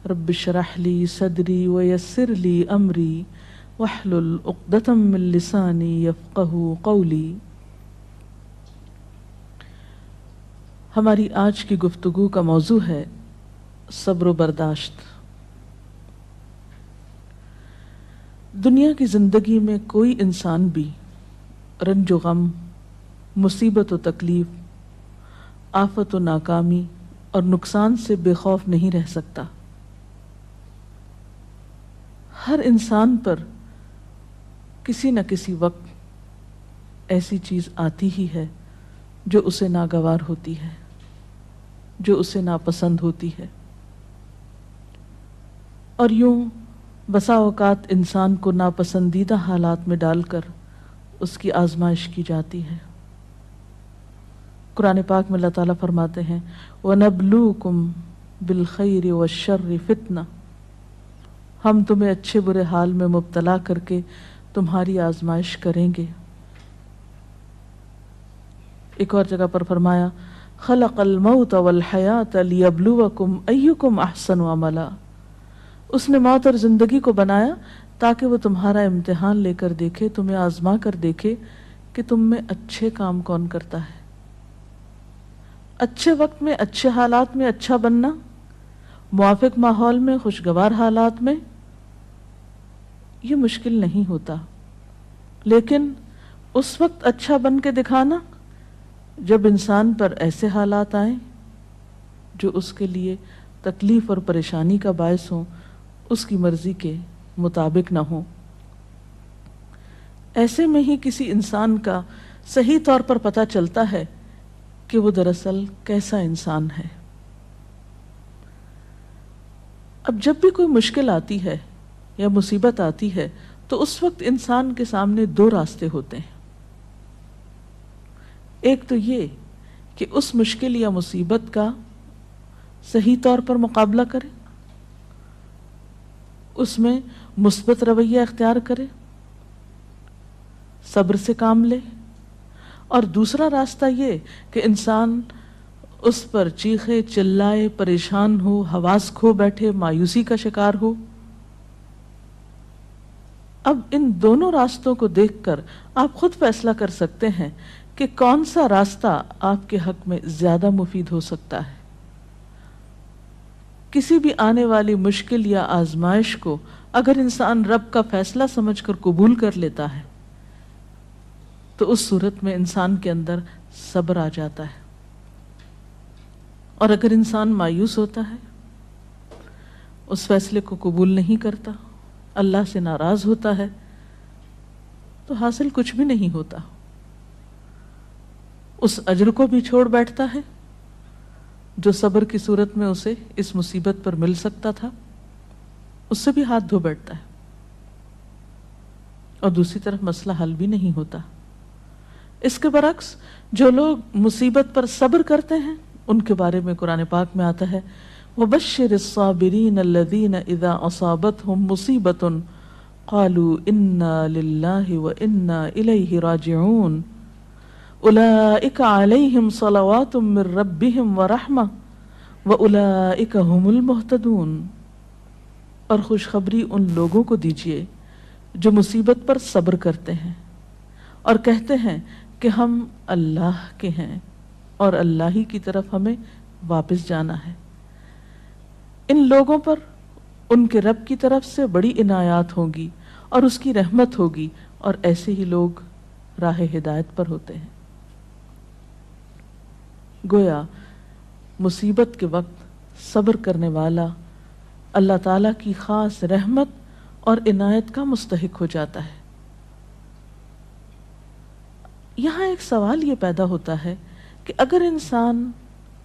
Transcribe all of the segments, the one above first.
رب اشرح لی صدری ویسر لی امری واحلل عقدۃ من لسانی یفقہوا قولی۔ ہماری آج کی گفتگو کا موضوع ہے صبر و برداشت۔ دنیا کی زندگی میں کوئی انسان بھی رنج و غم، مصیبت و تکلیف، آفت و ناکامی اور نقصان سے بے خوف نہیں رہ سکتا۔ ہر انسان پر کسی نہ کسی وقت ایسی چیز آتی ہی ہے جو اسے ناگوار ہوتی ہے، جو اسے ناپسند ہوتی ہے، اور یوں بسا اوقات انسان کو ناپسندیدہ حالات میں ڈال کر اس کی آزمائش کی جاتی ہے۔ قرآن پاک میں اللہ تعالیٰ فرماتے ہیں وَنَبْلُوكُمْ بِالْخَيْرِ وَالشَّرِّ فِتْنَةً، ہم تمہیں اچھے برے حال میں مبتلا کر کے تمہاری آزمائش کریں گے۔ ایک اور جگہ پر فرمایا خَلَقَ الْمَوْتَ وَالْحَيَاةَ لِيَبْلُوَكُمْ أَيُّكُمْ أَحْسَنُ عَمَلًا، اس نے موت اور زندگی کو بنایا تاکہ وہ تمہارا امتحان لے کر دیکھے، تمہیں آزما کر دیکھے کہ تم میں اچھے کام کون کرتا ہے۔ اچھے وقت میں، اچھے حالات میں اچھا بننا، موافق ماحول میں، خوشگوار حالات میں، یہ مشکل نہیں ہوتا، لیکن اس وقت اچھا بن کے دکھانا جب انسان پر ایسے حالات آئیں جو اس کے لیے تکلیف اور پریشانی کا باعث ہوں، اس کی مرضی کے مطابق نہ ہوں، ایسے میں ہی کسی انسان کا صحیح طور پر پتہ چلتا ہے کہ وہ دراصل کیسا انسان ہے۔ اب جب بھی کوئی مشکل آتی ہے یا مصیبت آتی ہے تو اس وقت انسان کے سامنے دو راستے ہوتے ہیں۔ ایک تو یہ کہ اس مشکل یا مصیبت کا صحیح طور پر مقابلہ کرے، اس میں مثبت رویہ اختیار کرے، صبر سے کام لے، اور دوسرا راستہ یہ کہ انسان اس پر چیخے چلائے، پریشان ہو، حواس کھو بیٹھے، مایوسی کا شکار ہو۔ اب ان دونوں راستوں کو دیکھ کر آپ خود فیصلہ کر سکتے ہیں کہ کون سا راستہ آپ کے حق میں زیادہ مفید ہو سکتا ہے۔ کسی بھی آنے والی مشکل یا آزمائش کو اگر انسان رب کا فیصلہ سمجھ کر قبول کر لیتا ہے تو اس صورت میں انسان کے اندر صبر آ جاتا ہے، اور اگر انسان مایوس ہوتا ہے، اس فیصلے کو قبول نہیں کرتا، اللہ سے ناراض ہوتا ہے، تو حاصل کچھ بھی نہیں ہوتا، اس اجر کو بھی چھوڑ بیٹھتا ہے جو صبر کی صورت میں اسے اس مصیبت پر مل سکتا تھا، اس سے بھی ہاتھ دھو بیٹھتا ہے، اور دوسری طرف مسئلہ حل بھی نہیں ہوتا۔ اس کے برعکس جو لوگ مصیبت پر صبر کرتے ہیں ان کے بارے میں قرآن پاک میں آتا ہے وَبَشِّرِ الصَّابِرِينَ الَّذِينَ إِذَا أَصَابَتْهُمْ مُصِيبَةٌ قَالُوا إِنَّا لِلَّهِ وَإِنَّا إِلَيْهِ رَاجِعُونَ أُولَئِكَ عَلَيْهِمْ صَلَوَاتٌ مِّن رَّبِّهِمْ وَرَحْمَةٌ وَأُولَئِكَ هُمُ الْمُهْتَدُونَ، اور خوشخبری ان لوگوں کو دیجیے جو مصیبت پر صبر کرتے ہیں اور کہتے ہیں کہ ہم اللہ کے ہیں اور اللہ ہی کی طرف ہمیں واپس جانا ہے۔ ان لوگوں پر ان کے رب کی طرف سے بڑی عنایات ہوں گی اور اس کی رحمت ہوگی، اور ایسے ہی لوگ راہ ہدایت پر ہوتے ہیں۔ گویا مصیبت کے وقت صبر کرنے والا اللہ تعالیٰ کی خاص رحمت اور عنایت کا مستحق ہو جاتا ہے۔ یہاں ایک سوال یہ پیدا ہوتا ہے کہ اگر انسان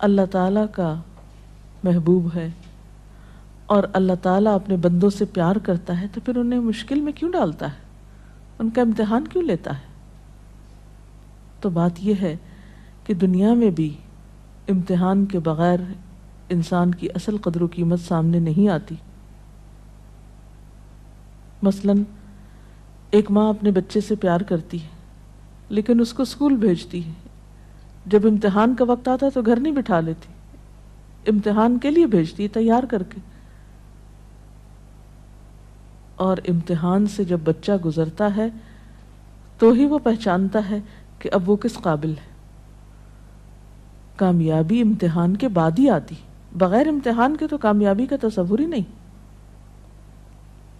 اللہ تعالیٰ کا محبوب ہے اور اللہ تعالیٰ اپنے بندوں سے پیار کرتا ہے تو پھر انہیں مشکل میں کیوں ڈالتا ہے، ان کا امتحان کیوں لیتا ہے؟ تو بات یہ ہے کہ دنیا میں بھی امتحان کے بغیر انسان کی اصل قدر و قیمت سامنے نہیں آتی۔ مثلا ایک ماں اپنے بچے سے پیار کرتی ہے لیکن اس کو اسکول بھیجتی ہے، جب امتحان کا وقت آتا ہے تو گھر نہیں بٹھا لیتی، امتحان کے لیے بھیجتی ہے تیار کر کے، اور امتحان سے جب بچہ گزرتا ہے تو ہی وہ پہچانتا ہے کہ اب وہ کس قابل ہے۔ کامیابی امتحان کے بعد ہی آتی، بغیر امتحان کے تو کامیابی کا تصور ہی نہیں۔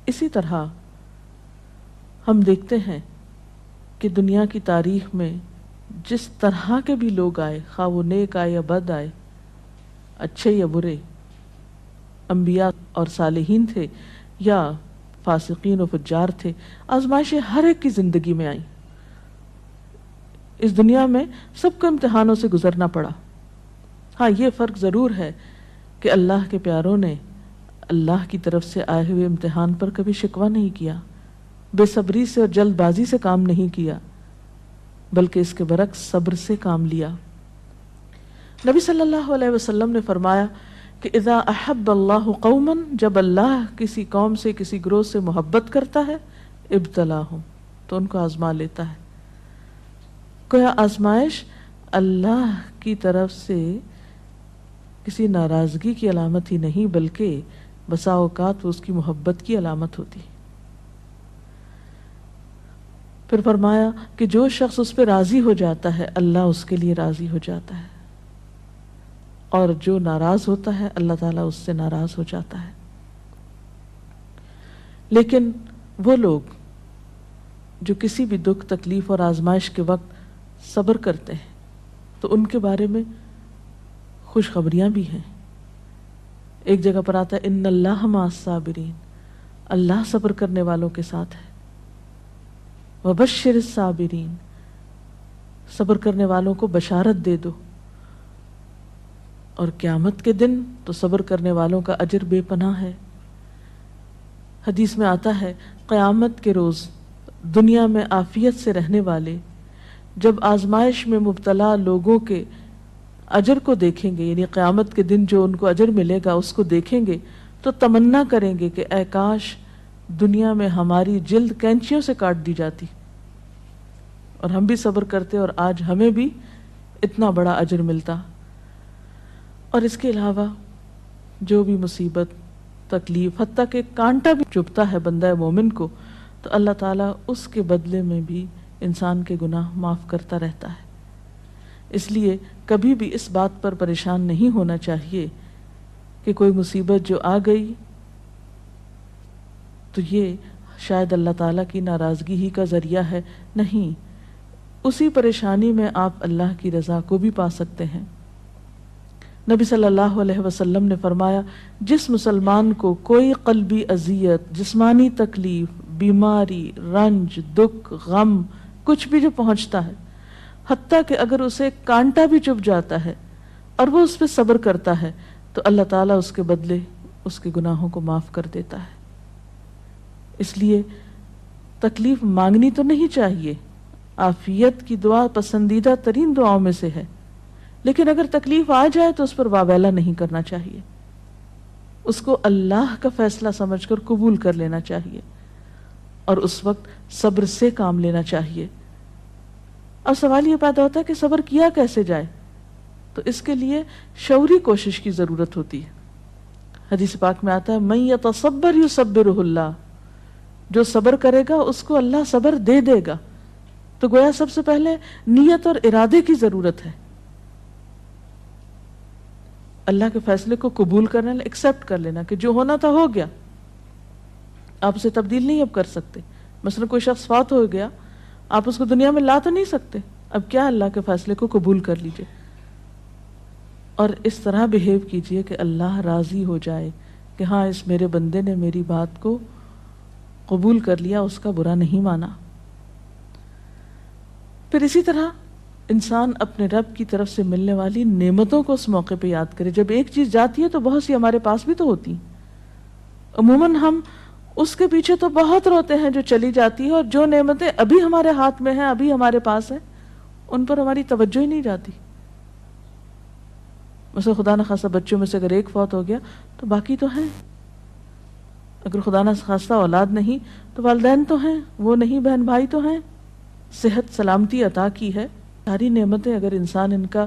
اسی طرح ہم دیکھتے ہیں کہ دنیا کی تاریخ میں جس طرح کے بھی لوگ آئے، خواہ وہ نیک آئے یا بد آئے، اچھے یا برے، انبیاء اور صالحین تھے یا فاسقین و فجار تھے، آزمائشیں ہر ایک کی زندگی میں آئیں۔ اس دنیا میں سب کو امتحانوں سے گزرنا پڑا۔ ہاں، یہ فرق ضرور ہے کہ اللہ کے پیاروں نے اللہ کی طرف سے آئے ہوئے امتحان پر کبھی شکوہ نہیں کیا، بے صبری سے اور جلد بازی سے کام نہیں کیا، بلکہ اس کے برعکس صبر سے کام لیا۔ نبی صلی اللہ علیہ وسلم نے فرمایا کہ اذا احب اللہ قوما، جب اللہ کسی قوم سے، کسی گروہ سے محبت کرتا ہے، ابتلاہم، تو ان کو آزما لیتا ہے۔ گویا آزمائش اللہ کی طرف سے کسی ناراضگی کی علامت ہی نہیں، بلکہ بسا اوقات وہ اس کی محبت کی علامت ہوتی۔ پھر فرمایا کہ جو شخص اس پہ راضی ہو جاتا ہے اللہ اس کے لیے راضی ہو جاتا ہے، اور جو ناراض ہوتا ہے اللہ تعالیٰ اس سے ناراض ہو جاتا ہے۔ لیکن وہ لوگ جو کسی بھی دکھ، تکلیف اور آزمائش کے وقت صبر کرتے ہیں تو ان کے بارے میں خوشخبریاں بھی ہیں۔ ایک جگہ پر آتا ہے ان اللہ مع الصابرین، اللہ صبر کرنے والوں کے ساتھ ہے۔ وبشر الصابرین، صبر کرنے والوں کو بشارت دے دو۔ اور قیامت کے دن تو صبر کرنے والوں کا اجر بے پناہ ہے۔ حدیث میں آتا ہے قیامت کے روز دنیا میں عافیت سے رہنے والے جب آزمائش میں مبتلا لوگوں کے اجر کو دیکھیں گے، یعنی قیامت کے دن جو ان کو اجر ملے گا اس کو دیکھیں گے تو تمنا کریں گے کہ اے کاش دنیا میں ہماری جلد کینچیوں سے کاٹ دی جاتی اور ہم بھی صبر کرتے اور آج ہمیں بھی اتنا بڑا اجر ملتا۔ اور اس کے علاوہ جو بھی مصیبت، تکلیف، حتیٰ کہ کانٹا بھی چبھتا ہے بندہ مومن کو تو اللہ تعالیٰ اس کے بدلے میں بھی انسان کے گناہ معاف کرتا رہتا ہے۔ اس لیے کبھی بھی اس بات پر پریشان نہیں ہونا چاہیے کہ کوئی مصیبت جو آ گئی تو یہ شاید اللہ تعالیٰ کی ناراضگی ہی کا ذریعہ ہے۔ نہیں، اسی پریشانی میں آپ اللہ کی رضا کو بھی پا سکتے ہیں۔ نبی صلی اللہ علیہ وسلم نے فرمایا جس مسلمان کو کوئی قلبی اذیت، جسمانی تکلیف، بیماری، رنج، دکھ، غم، کچھ بھی جو پہنچتا ہے، حتیٰ کہ اگر اسے کانٹا بھی چبھ جاتا ہے اور وہ اس پہ صبر کرتا ہے تو اللہ تعالیٰ اس کے بدلے اس کے گناہوں کو معاف کر دیتا ہے۔ اس لیے تکلیف مانگنی تو نہیں چاہیے، عافیت کی دعا پسندیدہ ترین دعاؤں میں سے ہے، لیکن اگر تکلیف آ جائے تو اس پر واویلا نہیں کرنا چاہیے، اس کو اللہ کا فیصلہ سمجھ کر قبول کر لینا چاہیے اور اس وقت صبر سے کام لینا چاہیے۔ اب سوال یہ پیدا ہوتا ہے کہ صبر کیا کیسے جائے؟ تو اس کے لیے شعوری کوشش کی ضرورت ہوتی ہے۔ حدیث پاک میں آتا ہے من یتصبر یصبرہ اللہ، جو صبر کرے گا اس کو اللہ صبر دے دے گا۔ تو گویا سب سے پہلے نیت اور ارادے کی ضرورت ہے، اللہ کے فیصلے کو قبول کرنا، ایکسپٹ کر لینا کہ جو ہونا تھا ہو گیا، آپ اسے تبدیل نہیں اب کر سکتے۔ مثلا کوئی شخص فوت ہو گیا، آپ اس کو دنیا میں لا تو نہیں سکتے، اب کیا اللہ کے فیصلے کو قبول کر لیجئے اور اس طرح بہیو کیجئے کہ اللہ راضی ہو جائے کہ ہاں اس میرے بندے نے میری بات کو قبول کر لیا، اس کا برا نہیں مانا۔ پھر اسی طرح انسان اپنے رب کی طرف سے ملنے والی نعمتوں کو اس موقع پہ یاد کرے۔ جب ایک چیز جاتی ہے تو بہت سی ہمارے پاس بھی تو ہوتی ہیں، عموماً ہم اس کے پیچھے تو بہت روتے ہیں جو چلی جاتی ہے، اور جو نعمتیں ابھی ہمارے ہاتھ میں ہیں، ابھی ہمارے پاس ہیں، ان پر ہماری توجہ ہی نہیں جاتی۔ مثلا خدا نخواستہ بچوں میں سے اگر ایک فوت ہو گیا تو باقی تو ہیں، اگر خدا نخواستہ اولاد نہیں تو والدین تو ہیں، وہ نہیں بہن بھائی تو ہیں، صحت سلامتی عطا کی ہے۔ ساری نعمتیں اگر انسان ان کا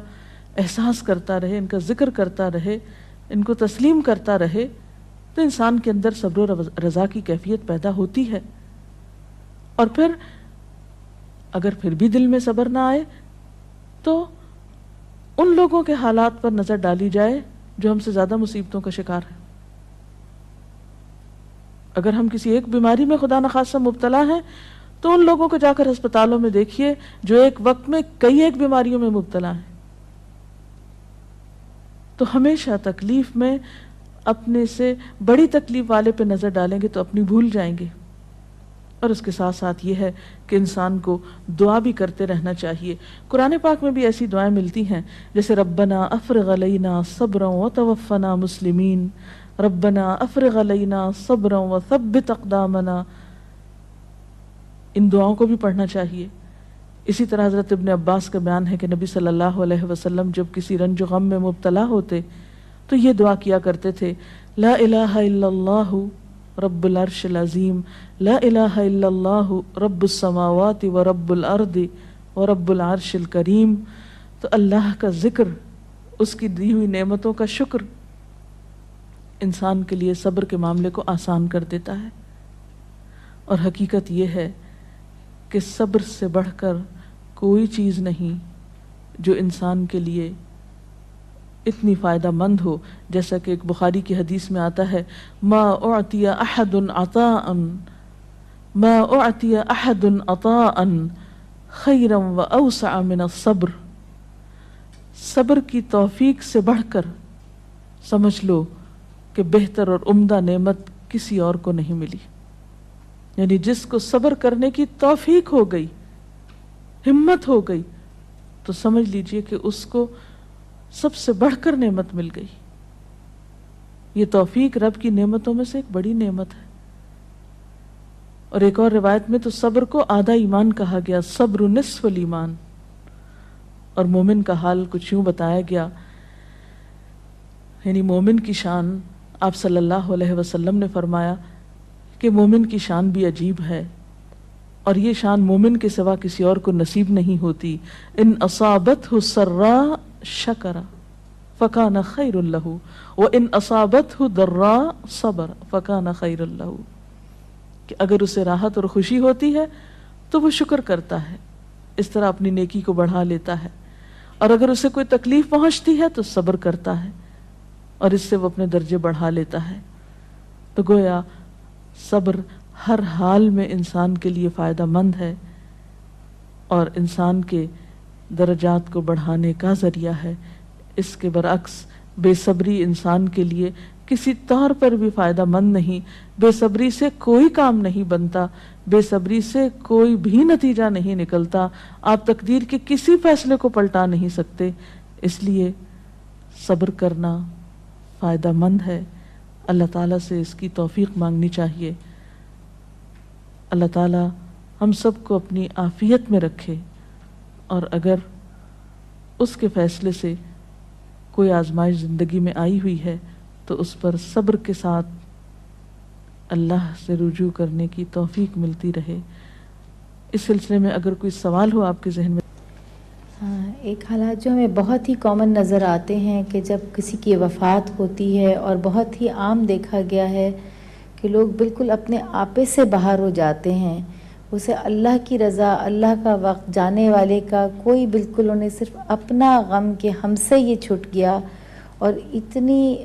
احساس کرتا رہے، ان کا ذکر کرتا رہے، ان کو تسلیم کرتا رہے تو انسان کے اندر صبر و رضا کی کیفیت پیدا ہوتی ہے. اور پھر اگر پھر بھی دل میں صبر نہ آئے تو ان لوگوں کے حالات پر نظر ڈالی جائے جو ہم سے زیادہ مصیبتوں کا شکار ہیں. اگر ہم کسی ایک بیماری میں خدا نخواستہ مبتلا ہیں تو ان لوگوں کو جا کر ہسپتالوں میں دیکھیے جو ایک وقت میں کئی ایک بیماریوں میں مبتلا ہیں. تو ہمیشہ تکلیف میں اپنے سے بڑی تکلیف والے پہ نظر ڈالیں گے تو اپنی بھول جائیں گے. اور اس کے ساتھ ساتھ یہ ہے کہ انسان کو دعا بھی کرتے رہنا چاہیے. قرآن پاک میں بھی ایسی دعائیں ملتی ہیں جیسے ربنا افرغ علینا صبرا وتوفنا مسلمین، ربنا افرغ علینا صبرا وثبت اقدامنا. ان دعاؤں کو بھی پڑھنا چاہیے. اسی طرح حضرت ابن عباس کا بیان ہے کہ نبی صلی اللہ علیہ وسلم جب کسی رنج و غم میں مبتلا ہوتے تو یہ دعا کیا کرتے تھے، لا الہ الا اللہ رب العرش العظیم، لا الہ الا اللہ رب السماوات و رب الارض و رب العرش الکریم. تو اللہ کا ذکر، اس کی دی ہوئی نعمتوں کا شکر انسان کے لیے صبر کے معاملے کو آسان کر دیتا ہے. اور حقیقت یہ ہے کہ صبر سے بڑھ کر کوئی چیز نہیں جو انسان کے لیے اتنی فائدہ مند ہو. جیسا کہ ایک بخاری کی حدیث میں آتا ہے، ما اعطی احد عطاء ما اعطی احد عطاء خیرا واوسع من الصبر. صبر کی توفیق سے بڑھ کر سمجھ لو کہ بہتر اور عمدہ نعمت کسی اور کو نہیں ملی. یعنی جس کو صبر کرنے کی توفیق ہو گئی، ہمت ہو گئی، تو سمجھ لیجئے کہ اس کو سب سے بڑھ کر نعمت مل گئی. یہ توفیق رب کی نعمتوں میں سے ایک بڑی نعمت ہے. اور ایک اور روایت میں تو صبر کو آدھا ایمان کہا گیا، صبر نصف الایمان. اور مومن کا حال کچھ یوں بتایا گیا، یعنی مومن کی شان آپ صلی اللہ علیہ وسلم نے فرمایا کہ مومن کی شان بھی عجیب ہے، اور یہ شان مومن کے سوا کسی اور کو نصیب نہیں ہوتی. ان اصابتہ سراء شکر فکان خیر لہ وان اصابتہ ضراء صبر فکان خیر لہ. کہ اگر اسے راحت اور خوشی ہوتی ہے تو وہ شکر کرتا ہے، اس طرح اپنی نیکی کو بڑھا لیتا ہے. اور اگر اسے کوئی تکلیف پہنچتی ہے تو صبر کرتا ہے، اور اس سے وہ اپنے درجے بڑھا لیتا ہے. تو گویا صبر ہر حال میں انسان کے لیے فائدہ مند ہے اور انسان کے درجات کو بڑھانے کا ذریعہ ہے. اس کے برعکس بے صبری انسان کے لیے کسی طور پر بھی فائدہ مند نہیں. بے صبری سے کوئی کام نہیں بنتا، بے صبری سے کوئی بھی نتیجہ نہیں نکلتا. آپ تقدیر کے کسی فیصلے کو پلٹا نہیں سکتے. اس لیے صبر کرنا فائدہ مند ہے. اللہ تعالیٰ سے اس کی توفیق مانگنی چاہیے. اللہ تعالیٰ ہم سب کو اپنی عافیت میں رکھے، اور اگر اس کے فیصلے سے کوئی آزمائش زندگی میں آئی ہوئی ہے تو اس پر صبر کے ساتھ اللہ سے رجوع کرنے کی توفیق ملتی رہے. اس سلسلے میں اگر کوئی سوال ہو آپ کے ذہن میں. ایک حالات جو ہمیں بہت ہی کامن نظر آتے ہیں کہ جب کسی کی وفات ہوتی ہے، اور بہت ہی عام دیکھا گیا ہے کہ لوگ بالکل اپنے آپے سے باہر ہو جاتے ہیں. اسے اللہ کی رضا، اللہ کا وقت، جانے والے کا کوئی بالکل انہیں صرف اپنا غم کہ ہم سے یہ چھٹ گیا، اور اتنی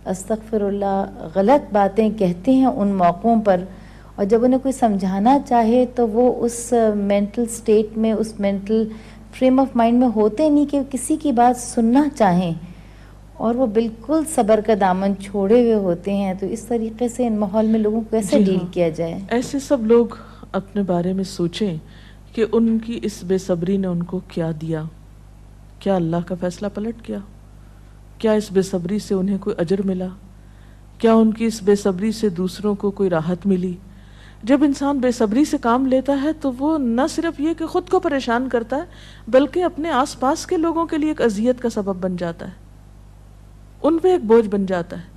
استغفر اللہ غلط باتیں کہتے ہیں ان موقعوں پر. اور جب انہیں کوئی سمجھانا چاہے تو وہ اس مینٹل سٹیٹ میں، اس مینٹل فریم آف مائنڈ میں ہوتے نہیں کہ کسی کی بات سننا چاہیں، اور وہ بالکل صبر کا دامن چھوڑے ہوئے ہوتے ہیں. تو اس طریقے سے ان ماحول میں لوگوں کو کیسے ڈیل کیا جائے؟ ایسے سب لوگ اپنے بارے میں سوچیں کہ ان کی اس بے صبری نے ان کو کیا دیا. کیا اللہ کا فیصلہ پلٹ گیا؟ کیا اس بے صبری سے انہیں کوئی اجر ملا؟ کیا ان کی اس بے صبری سے دوسروں کو کوئی راحت ملی؟ جب انسان بے صبری سے کام لیتا ہے تو وہ نہ صرف یہ کہ خود کو پریشان کرتا ہے بلکہ اپنے آس پاس کے لوگوں کے لیے ایک اذیت کا سبب بن جاتا ہے، ان پہ ایک بوجھ بن جاتا ہے.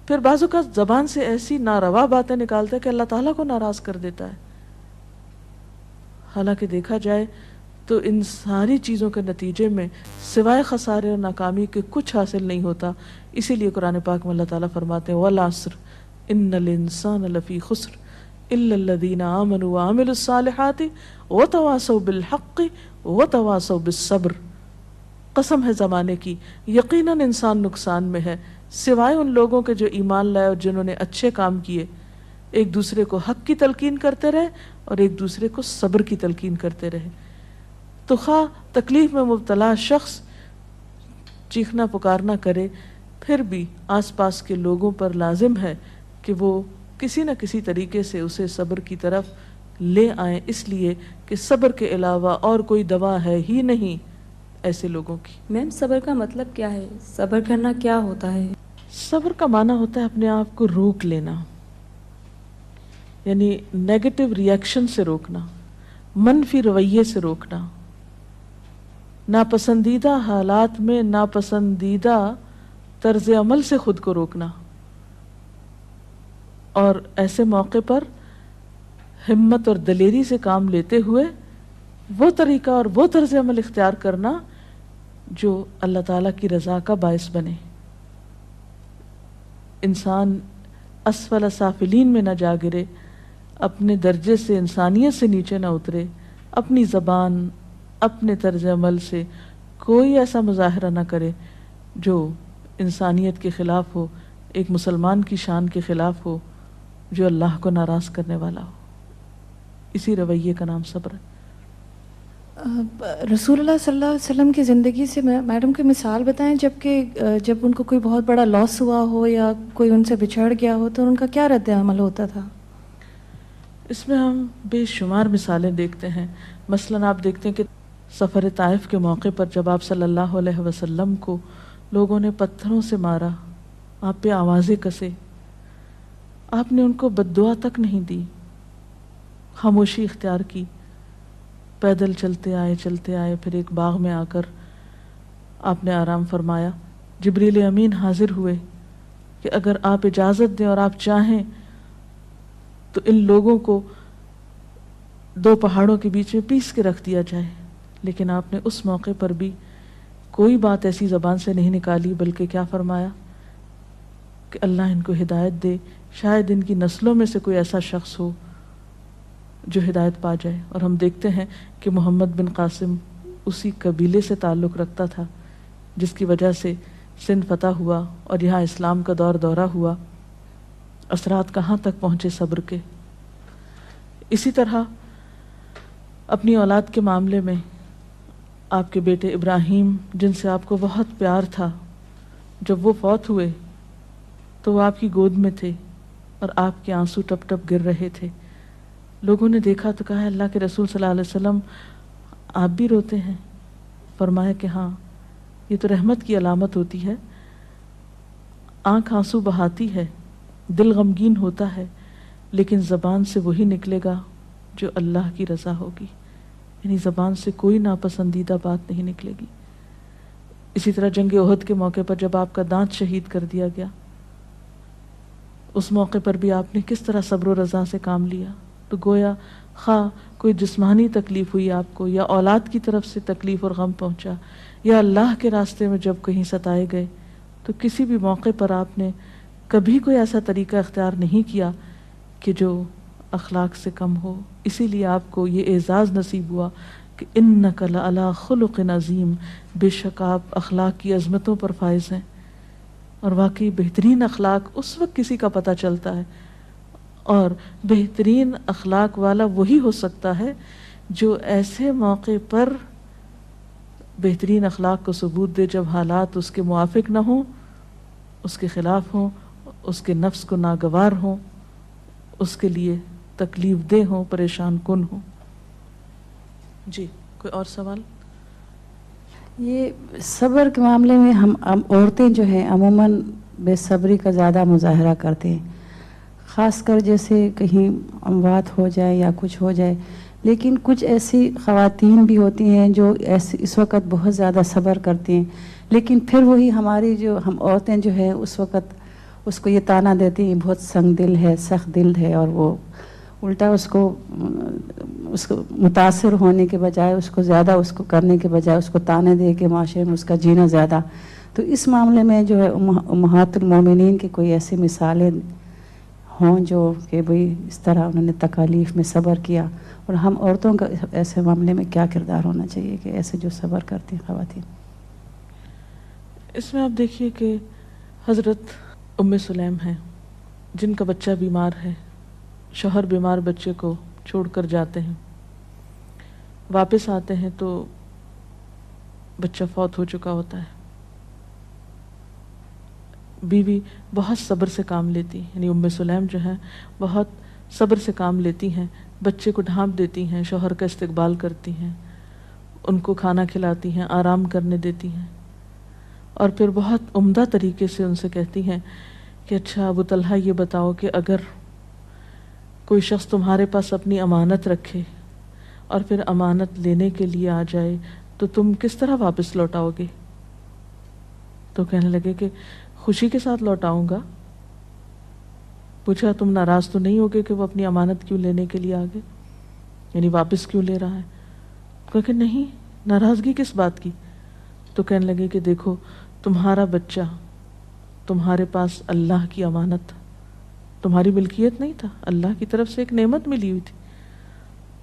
پھر بعض اوقات زبان سے ایسی ناروا باتیں نکالتا ہے کہ اللہ تعالیٰ کو ناراض کر دیتا ہے. حالانکہ دیکھا جائے تو ان ساری چیزوں کے نتیجے میں سوائے خسارے اور ناکامی کے کچھ حاصل نہیں ہوتا. اسی لیے قرآن پاک میں اللہ تعالیٰ فرماتے ہیں وَالْعَصْرِ إِنَّ الْإِنسَانَ لَفِي خُسْرٍ إِلَّا الَّذِينَ آمَنُوا وَعَمِلُوا الصَّالِحَاتِ وَتَوَاصَوْا بِالْحَقِّ وَتَوَاصَوْا بِالصَّبْرِ. قسم ہے زمانے کی، یقیناً انسان نقصان میں ہے سوائے ان لوگوں کے جو ایمان لائے اور جنہوں نے اچھے کام کیے، ایک دوسرے کو حق کی تلقین کرتے رہے اور ایک دوسرے کو صبر کی تلقین کرتے رہے. تو خواہ تکلیف میں مبتلا شخص چیخنا پکارنا کرے، پھر بھی آس پاس کے لوگوں پر لازم ہے کہ وہ کسی نہ کسی طریقے سے اسے صبر کی طرف لے آئیں، اس لیے کہ صبر کے علاوہ اور کوئی دوا ہے ہی نہیں ایسے لوگوں کی. میم صبر کا مطلب کیا ہے؟ صبر کرنا کیا ہوتا ہے؟ صبر کا معنی ہوتا ہے اپنے آپ کو روک لینا، یعنی نیگیٹو ریئیکشن سے روکنا، منفی رویے سے روکنا، ناپسندیدہ حالات میں ناپسندیدہ طرز عمل سے خود کو روکنا، اور ایسے موقع پر ہمت اور دلیری سے کام لیتے ہوئے وہ طریقہ اور وہ طرز عمل اختیار کرنا جو اللہ تعالیٰ کی رضا کا باعث بنے. انسان اسفل سافلین میں نہ جا گرے، اپنے درجے سے انسانیت سے نیچے نہ اترے، اپنی زبان اپنے طرز عمل سے کوئی ایسا مظاہرہ نہ کرے جو انسانیت کے خلاف ہو، ایک مسلمان کی شان کے خلاف ہو، جو اللہ کو ناراض کرنے والا ہو. اسی رویے کا نام صبر ہے. رسول اللہ صلی اللہ علیہ وسلم کی زندگی سے میڈم کی مثال بتائیں جب ان کو کوئی بہت بڑا لاس ہوا ہو یا کوئی ان سے بچھڑ گیا ہو تو ان کا کیا رد عمل ہوتا تھا؟ اس میں ہم بے شمار مثالیں دیکھتے ہیں. مثلا آپ دیکھتے ہیں کہ سفر طائف کے موقع پر جب آپ صلی اللہ علیہ وسلم کو لوگوں نے پتھروں سے مارا، آپ پہ آوازیں کسے، آپ نے ان کو بد دعا تک نہیں دی، خاموشی اختیار کی، پیدل چلتے آئے، پھر ایک باغ میں آ کر آپ نے آرام فرمایا. جبریل امین حاضر ہوئے کہ اگر آپ اجازت دیں اور آپ چاہیں تو ان لوگوں کو دو پہاڑوں کے بیچ میں پیس کے رکھ دیا جائے. لیکن آپ نے اس موقع پر بھی کوئی بات ایسی زبان سے نہیں نکالی، بلکہ کیا فرمایا کہ اللہ ان کو ہدایت دے، شاید ان کی نسلوں میں سے کوئی ایسا شخص ہو جو ہدایت پا جائے. اور ہم دیکھتے ہیں کہ محمد بن قاسم اسی قبیلے سے تعلق رکھتا تھا جس کی وجہ سے سندھ فتح ہوا اور یہاں اسلام کا دورہ ہوا. اثرات کہاں تک پہنچے صبر کے. اسی طرح اپنی اولاد کے معاملے میں آپ کے بیٹے ابراہیم جن سے آپ کو بہت پیار تھا، جب وہ فوت ہوئے تو وہ آپ کی گود میں تھے اور آپ کے آنسو ٹپ ٹپ گر رہے تھے. لوگوں نے دیکھا تو کہا اللہ کے رسول صلی اللہ علیہ وسلم آپ بھی روتے ہیں؟ فرمایا کہ ہاں، یہ تو رحمت کی علامت ہوتی ہے. آنکھ آنسو بہاتی ہے، دل غمگین ہوتا ہے، لیکن زبان سے وہی نکلے گا جو اللہ کی رضا ہوگی، یعنی زبان سے کوئی ناپسندیدہ بات نہیں نکلے گی. اسی طرح جنگ احد کے موقع پر جب آپ کا دانت شہید کر دیا گیا، اس موقع پر بھی آپ نے کس طرح صبر و رضا سے کام لیا. تو گویا خواہ کوئی جسمانی تکلیف ہوئی آپ کو، یا اولاد کی طرف سے تکلیف اور غم پہنچا، یا اللہ کے راستے میں جب کہیں ستائے گئے، تو کسی بھی موقع پر آپ نے کبھی کوئی ایسا طریقہ اختیار نہیں کیا کہ جو اخلاق سے کم ہو. اسی لیے آپ کو یہ اعزاز نصیب ہوا کہ انک لعلی خلق عظیم، بے شک آپ اخلاق کی عظمتوں پر فائز ہیں. اور واقعی بہترین اخلاق اس وقت کسی کا پتہ چلتا ہے، اور بہترین اخلاق والا وہی ہو سکتا ہے جو ایسے موقع پر بہترین اخلاق کو ثبوت دے جب حالات اس کے موافق نہ ہوں، اس کے خلاف ہوں، اس کے نفس کو ناگوار ہوں، اس کے لیے تکلیف دہ ہوں، پریشان کن ہوں. جی کوئی اور سوال؟ یہ صبر کے معاملے میں ہم عورتیں جو ہیں عموماً بے صبری کا زیادہ مظاہرہ کرتے ہیں، خاص کر جیسے کہیں اموات ہو جائے یا کچھ ہو جائے. لیکن کچھ ایسی خواتین بھی ہوتی ہیں جو اس وقت بہت زیادہ صبر کرتی ہیں، لیکن پھر وہی ہماری جو ہم عورتیں جو ہے اس وقت اس کو یہ تانا دیتی ہیں بہت سنگ دل ہے، سخت دل ہے، اور وہ الٹا اس کو متاثر ہونے کے بجائے، اس کو زیادہ اس کو کرنے کے بجائے اس کو تانے دے کے معاشرے میں اس کا جینا زیادہ. تو اس معاملے میں جو ہے امہات المومنین کی کوئی ایسی مثالیں ہوں جو کہ بھئی اس طرح انہوں نے تکالیف میں صبر کیا، اور ہم عورتوں کا ایسے معاملے میں کیا کردار ہونا چاہیے کہ ایسے جو صبر کرتی ہیں خواتین. اس میں آپ دیکھیے کہ حضرت ام سلیم ہیں جن کا بچہ بیمار ہے، شوہر بیمار بچے کو چھوڑ کر جاتے ہیں، واپس آتے ہیں تو بچہ فوت ہو چکا ہوتا ہے. بیوی بہت صبر سے کام لیتی، یعنی ام سلیم جو ہے بہت صبر سے کام لیتی ہیں، بچے کو ڈھانپ دیتی ہیں، شوہر کا استقبال کرتی ہیں، ان کو کھانا کھلاتی ہیں، آرام کرنے دیتی ہیں، اور پھر بہت عمدہ طریقے سے ان سے کہتی ہیں کہ اچھا ابو طلحہ یہ بتاؤ کہ اگر کوئی شخص تمہارے پاس اپنی امانت رکھے اور پھر امانت لینے کے لیے آ جائے تو تم کس طرح واپس لوٹاؤ گے؟ تو کہنے لگے کہ خوشی کے ساتھ لوٹاؤں گا. پوچھا تم ناراض تو نہیں ہوگے کہ وہ اپنی امانت کیوں لینے کے لیے آگے، یعنی واپس کیوں لے رہا ہے؟ کہا کہ نہیں، ناراضگی کس بات کی؟ تو کہنے لگے کہ دیکھو تمہارا بچہ تمہارے پاس اللہ کی امانت، تمہاری ملکیت نہیں تھا، اللہ کی طرف سے ایک نعمت ملی ہوئی تھی،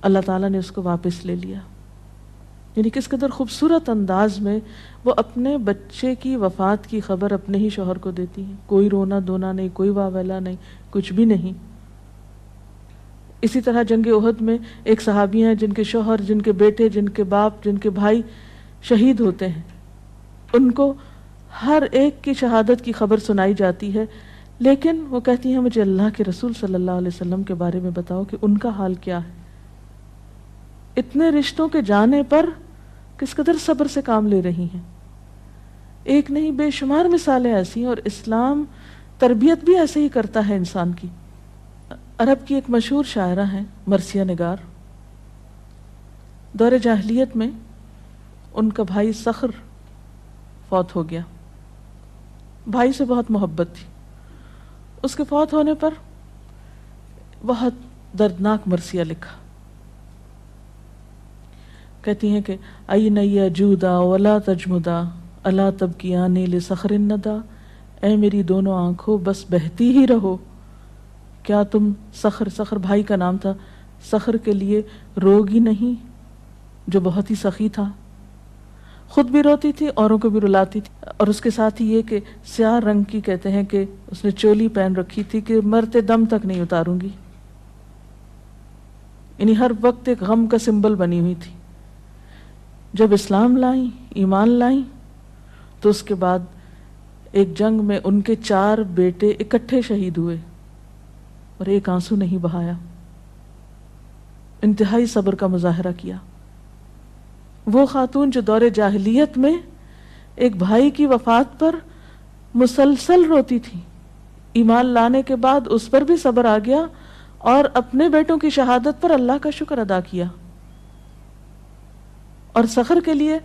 اللہ تعالیٰ نے اس کو واپس لے لیا. یعنی کس قدر خوبصورت انداز میں وہ اپنے بچے کی وفات کی خبر اپنے ہی شوہر کو دیتی ہیں. کوئی رونا دھونا نہیں، کوئی واویلا نہیں، کچھ بھی نہیں. اسی طرح جنگ احد میں ایک صحابی ہیں جن کے شوہر، جن کے بیٹے، جن کے باپ، جن کے بھائی شہید ہوتے ہیں. ان کو ہر ایک کی شہادت کی خبر سنائی جاتی ہے، لیکن وہ کہتی ہیں مجھے اللہ کے رسول صلی اللہ علیہ وسلم کے بارے میں بتاؤ کہ ان کا حال کیا ہے. اتنے رشتوں کے جانے پر کس قدر صبر سے کام لے رہی ہیں. ایک نہیں بے شمار مثالیں ایسی ہیں، اور اسلام تربیت بھی ایسے ہی کرتا ہے انسان کی. عرب کی ایک مشہور شاعرہ ہیں مرثیہ نگار. دور جاہلیت میں ان کا بھائی صخر فوت ہو گیا. بھائی سے بہت محبت تھی. اس کے فوت ہونے پر بہت دردناک مرثیہ لکھا. کہتی ہیں کہ این یجودا ولا تجمدا الا تبکیانی لصخر الندى، اے میری دونوں آنکھوں بس بہتی ہی رہو، کیا تم صخر بھائی کا نام تھا، صخر کے لیے روگی نہیں جو بہت ہی سخی تھا، خود بھی روتی تھی اوروں کو بھی رلاتی تھی. اور اس کے ساتھ ہی یہ کہ سیاہ رنگ کی کہتے ہیں کہ اس نے چولی پہن رکھی تھی کہ مرتے دم تک نہیں اتاروں گی، یعنی ہر وقت ایک غم کا سمبل بنی ہوئی تھی. جب اسلام لائیں، ایمان لائیں، تو اس کے بعد ایک جنگ میں ان کے 4 بیٹے اکٹھے شہید ہوئے اور ایک آنسو نہیں بہایا. انتہائی صبر کا مظاہرہ کیا. وہ خاتون جو دور جاہلیت میں ایک بھائی کی وفات پر مسلسل روتی تھی، ایمان لانے کے بعد اس پر بھی صبر آ گیا اور اپنے بیٹوں کی شہادت پر اللہ کا شکر ادا کیا. اور صخر کے لیے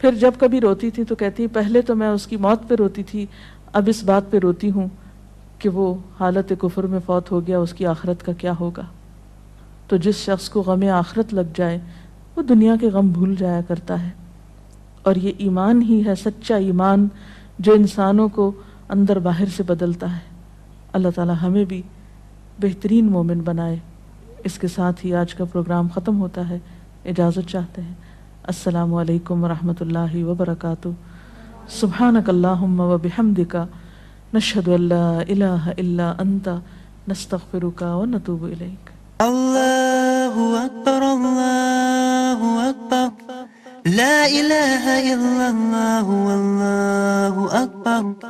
پھر جب کبھی روتی تھی تو کہتی پہلے تو میں اس کی موت پہ روتی تھی، اب اس بات پہ روتی ہوں کہ وہ حالت کفر میں فوت ہو گیا، اس کی آخرت کا کیا ہوگا. تو جس شخص کو غم آخرت لگ جائے وہ دنیا کے غم بھول جایا کرتا ہے. اور یہ ایمان ہی ہے سچا ایمان جو انسانوں کو اندر باہر سے بدلتا ہے. اللہ تعالی ہمیں بھی بہترین مومن بنائے. اس کے ساتھ ہی آج کا پروگرام ختم ہوتا ہے. اجازت چاہتے ہیں. السلام علیکم ورحمۃ اللہ وبرکاتہ. سبحانک اللہم وبحمدک، نشہد ان لا الہ الا انت، نستغفرک ونتوب الیک. اللہ اکبر اللہ اکبر، لا الہ الا اللہ واللہ اکبر،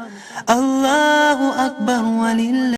اللہ اکبر وللہ.